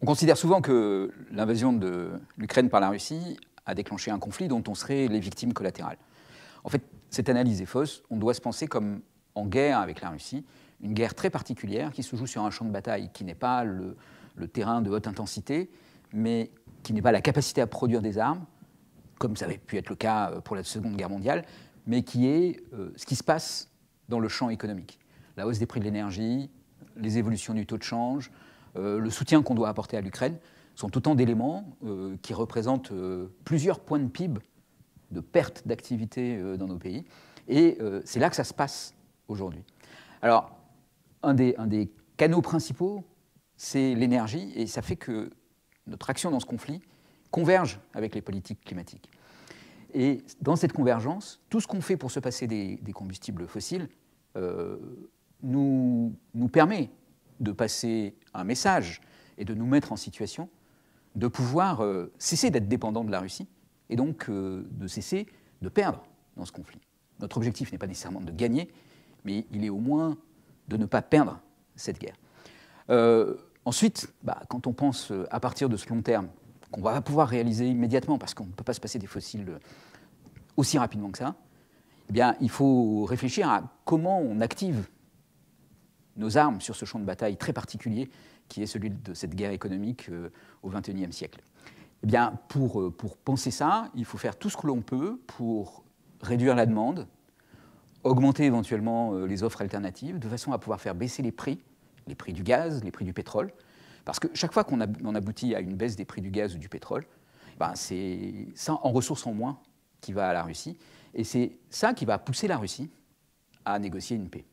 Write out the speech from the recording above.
On considère souvent que l'invasion de l'Ukraine par la Russie a déclenché un conflit dont on serait les victimes collatérales. En fait, cette analyse est fausse. On doit se penser comme en guerre avec la Russie, une guerre très particulière qui se joue sur un champ de bataille qui n'est pas le terrain de haute intensité, mais qui n'est pas la capacité à produire des armes, comme ça avait pu être le cas pour la Seconde Guerre mondiale, mais qui est ce qui se passe dans le champ économique. La hausse des prix de l'énergie, les évolutions du taux de change, le soutien qu'on doit apporter à l'Ukraine sont autant d'éléments qui représentent plusieurs points de PIB de perte d'activité dans nos pays. Et c'est là que ça se passe aujourd'hui. Alors, un des canaux principaux, c'est l'énergie, et ça fait que notre action dans ce conflit converge avec les politiques climatiques. Et dans cette convergence, tout ce qu'on fait pour se passer des combustibles fossiles nous permet de passer un message et de nous mettre en situation de pouvoir cesser d'être dépendant de la Russie et donc de cesser de perdre dans ce conflit. Notre objectif n'est pas nécessairement de gagner, mais il est au moins de ne pas perdre cette guerre. Ensuite, quand on pense à partir de ce long terme, qu'on va pouvoir réaliser immédiatement, parce qu'on ne peut pas se passer des fossiles aussi rapidement que ça, eh bien, il faut réfléchir à comment on active nos armes sur ce champ de bataille très particulier qui est celui de cette guerre économique au XXIe siècle. Eh bien, pour penser ça, il faut faire tout ce que l'on peut pour réduire la demande, augmenter éventuellement les offres alternatives, de façon à pouvoir faire baisser les prix du gaz, les prix du pétrole, parce que chaque fois qu'on aboutit à une baisse des prix du gaz ou du pétrole, c'est ça en ressources en moins qui va à la Russie, et c'est ça qui va pousser la Russie à négocier une paix.